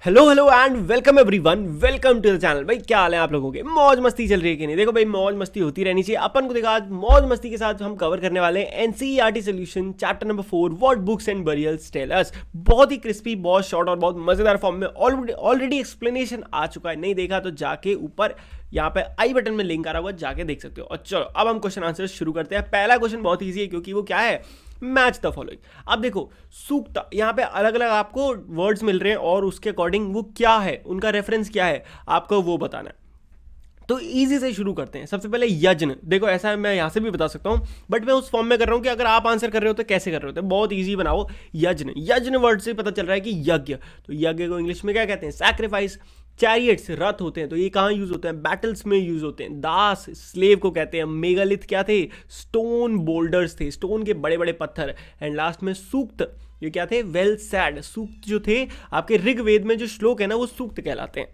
Hello hello and welcome everyone, welcome to the channel. भाई क्या हाल है आप लोगों के? मौज मस्ती चल रही है कि नहीं? देखो भाई, मौज मस्ती होती रहनी चाहिए। अपन को देखा आज मौज मस्ती के साथ हम कवर करने वाले हैं NCERT solution chapter number 4, what books and burials tell us. बहुत ही क्रिस्पी, बहुत शॉर्ट और बहुत मजेदार फॉर्म में ऑलरेडी एक्सप्लेनेशन आ चुका है। नहीं देखा तो जाके ऊपर यहाँ पे आई बटन में लिंक आ रहा हुआ, जाके देख सकते हो। और चलो अब हम क्वेश्चन आंसर शुरू करते हैं। पहला क्वेश्चन बहुत ईजी है क्योंकि वो क्या है, मैच द फॉलोइंग। अब देखो सूक्त, यहाँ पे अलग अलग आपको वर्ड्स मिल रहे हैं और उसके अकॉर्डिंग वो क्या है, उनका रेफरेंस क्या है, आपको वो बताना है। तो इजी से शुरू करते हैं। सबसे पहले यज्ञ। देखो ऐसा है, मैं यहाँ से भी बता सकता हूँ बट मैं उस फॉर्म में कर रहा हूँ कि अगर आप आंसर कर रहे हो तो कैसे कर रहे हो। तो बहुत इजी बनाओ। यज्ञ, यज्ञ वर्ड से पता चल रहा है कि यज्ञ। तो यज्ञ को इंग्लिश में क्या कहते हैं? सैक्रिफाइस। चैरियट्स, रथ होते हैं, तो ये कहाँ यूज होते हैं? बैटल्स में यूज होते हैं। दास, स्लेव को कहते हैं। मेगालिथ क्या थे? स्टोन बोल्डर्स थे, स्टोन के बड़े बड़े पत्थर। एंड लास्ट में सूक्त, ये क्या थे? Well sad. सूक्त जो थे आपके ऋग्वेद में जो श्लोक है ना, वो सूक्त कहलाते हैं।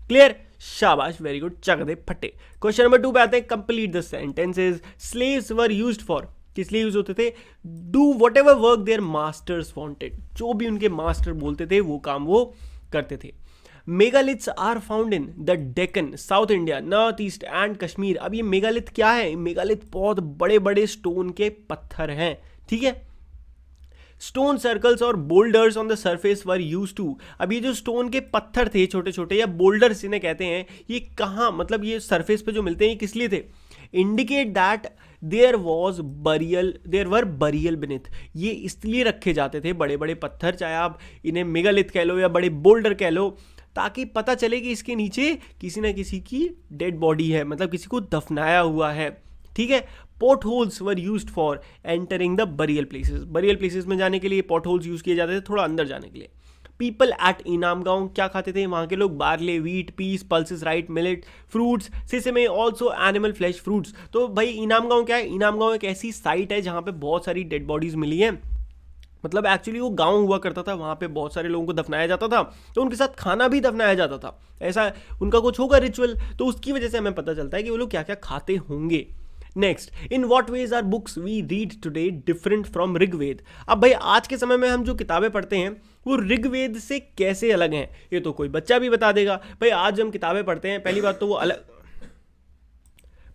क्लियर? शाबाश, वेरी गुड, चक दे फटे। क्वेश्चन नंबर 2 पे आते हैं। Complete the sentences. Slaves were used for, किस लिए यूज होते थे? Do what ever work there masters wanted, जो भी उनके मास्टर बोलते थे वो काम वो करते थे। Megaliths are found in the Deccan, South India, North East and Kashmir. अब ये मेगालिथ क्या है? मेगालिथ बहुत बड़े बड़े स्टोन के पत्थर हैं, ठीक है। स्टोन सर्कल्स और boulders on the surface were used to. अब ये जो स्टोन के पत्थर थे छोटे छोटे, या बोल्डर्स इन्हें कहते हैं, ये कहाँ, मतलब ये सरफेस पे जो मिलते हैं, ये किस लिए थे? Indicate that there were burial beneath. ये इसलिए रखे जाते थे बड़े बड़े पत्थर, चाहे आप इन्हें मेगालिथ कह लो या बड़े बोल्डर कह लो, ताकि पता चले कि इसके नीचे किसी ना किसी की डेड बॉडी है, मतलब किसी को दफनाया हुआ है, ठीक है। Port holes were used for entering the burial places. Burial places में जाने के लिए पोर्ट होल्स यूज किए जाते थे, थोड़ा अंदर जाने के लिए। पीपल एट इनाम गांव क्या खाते थे वहां के लोग? Barley, wheat, peas, pulses, rice, millet, fruits, sesame, also animal flesh, fruits. तो भाई इनाम गांव क्या है? इनाम गांव एक ऐसी साइट है जहां पे बहुत सारी डेड बॉडीज मिली हैं। मतलब एक्चुअली वो गांव हुआ करता था, वहां पे बहुत सारे लोगों को दफनाया जाता था, तो उनके साथ खाना भी दफनाया जाता था। ऐसा उनका कुछ होगा रिचुअल, तो उसकी वजह से हमें पता चलता है कि वो लोग क्या क्या खाते होंगे। Next, in what ways are books we read today different from Rigveda. अब भाई आज के समय में हम जो किताबें पढ़ते हैं वो ऋग्वेद से कैसे अलग हैं, ये तो कोई बच्चा भी बता देगा। भाई आज हम किताबें पढ़ते हैं, पहली बात तो वो अलग,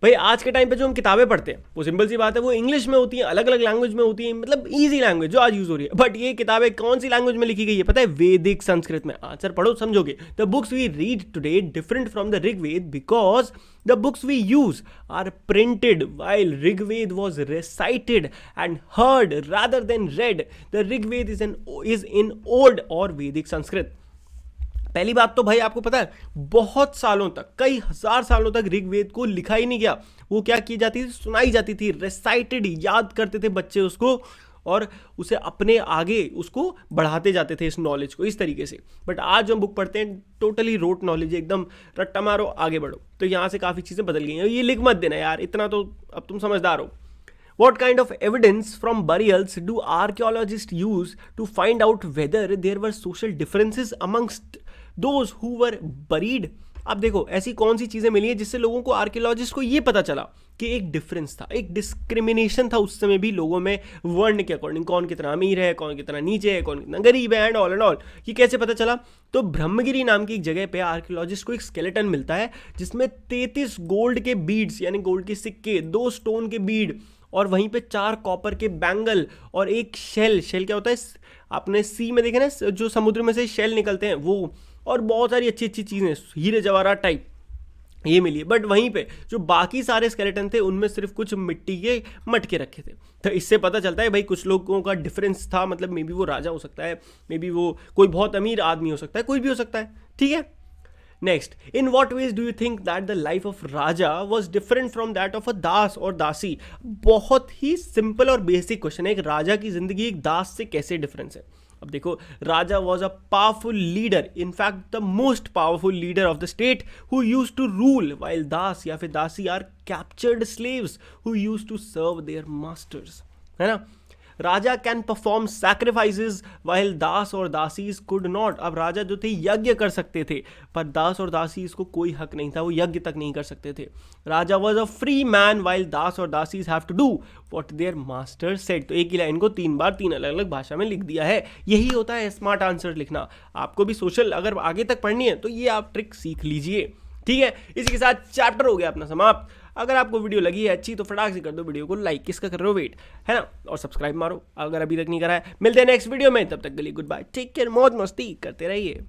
भाई आज के टाइम पे जो हम किताबें पढ़ते हैं वो सिंपल सी बात है, वो इंग्लिश में होती हैं, अलग अलग लैंग्वेज में होती हैं, मतलब इजी लैंग्वेज जो आज यूज हो रही है। बट ये किताबें कौन सी लैंग्वेज में लिखी गई है पता है? वैदिक संस्कृत में। आंसर पढ़ो समझोगे। The books we read today different from the Rigveda because the books we use are printed while Rigveda was recited and heard rather than read. The Rigveda is in old और वैदिक संस्कृत। पहली बात तो भाई आपको पता है, बहुत सालों तक, कई हजार सालों तक ऋग्वेद को लिखा ही नहीं गया। वो क्या की जाती थी? सुनाई जाती थी, रेसाइटेड, याद करते थे बच्चे उसको और उसे अपने आगे उसको बढ़ाते जाते थे, इस नॉलेज को, इस तरीके से। बट आज जो हम बुक पढ़ते हैं टोटली रोट नॉलेज, एकदम रट्टा मारो आगे बढ़ो। तो यहाँ से काफ़ी चीज़ें बदल गई हैं। ये लिख मत देना यार, इतना तो अब तुम समझदार हो। What kind of evidence from burials do archaeologists use to find out whether there were social differences amongst those who were buried? अब देखो ऐसी कौन सी चीजें मिली हैं जिससे लोगों को, आर्कियोलॉजिस्ट को ये पता चला कि एक डिफरेंस था, एक डिस्क्रिमिनेशन था उस समय भी लोगों में, वर्ण के अकॉर्डिंग, कौन कितना अमीर है, कौन कितना नीचे है, कौन कितना गरीब है, एंड ऑल। ये कैसे पता चला? तो ब्रह्मगिरी नाम की एक जगह पे आर्कियोलॉजिस्ट को एक स्केलेटन मिलता है जिसमें 33 गोल्ड के बीड्स, यानी गोल्ड के सिक्के, 2 स्टोन के बीड, और वहीं पे 4 कॉपर के बैंगल और एक शेल। शेल क्या होता है? आपने सी में देखे ना, जो समुद्र में से शेल निकलते हैं वो, और बहुत सारी अच्छी अच्छी चीज़ें, हीरे जवाहरात टाइप, ये मिली है। बट वहीं पे जो बाकी सारे स्केलेटन थे उनमें सिर्फ कुछ मिट्टी के मटके रखे थे। तो इससे पता चलता है भाई कुछ लोगों का डिफरेंस था, मतलब मे बी वो राजा हो सकता है, मे बी वो कोई बहुत अमीर आदमी हो सकता है, कोई भी हो सकता है, ठीक है। Next, in what ways do you think that the life of raja was different from that of a dasa और दासी? बहुत ही सिंपल और बेसिक क्वेश्चन है, एक राजा की जिंदगी एक दास से कैसे डिफरेंस है? अब देखो, raja was a powerful leader, in fact the most powerful leader of the state who use to rule, while dasa या फिर dasi are captured slaves who use to serve their masters, है ना। Raja can perform sacrifices while dasa और dasis could not. अब राजा जो थे यज्ञ कर सकते थे, पर दास और दासीज को कोई हक नहीं था, वो यज्ञ तक नहीं कर सकते थे। Raja was a free man while dasa और dasis have to do what their master said. तो एक ही लाइन को 3 बार 3 अलग अलग भाषा में लिख दिया है। यही होता है स्मार्ट आंसर लिखना। आपको भी सोशल अगर आगे तक पढ़नी है तो ये आप ट्रिक सीख लीजिए, ठीक है। इसी के साथ चैप्टर हो गया अपना समाप्त। अगर आपको वीडियो लगी है अच्छी तो फटाक से कर दो वीडियो को लाइक, किसका कर रहे हो वेट, है ना, और सब्सक्राइब मारो अगर अभी तक नहीं करा है। मिलते हैं नेक्स्ट वीडियो में, तब तक के लिए गुड बाय, टेक केयर, मौज मस्ती करते रहिए।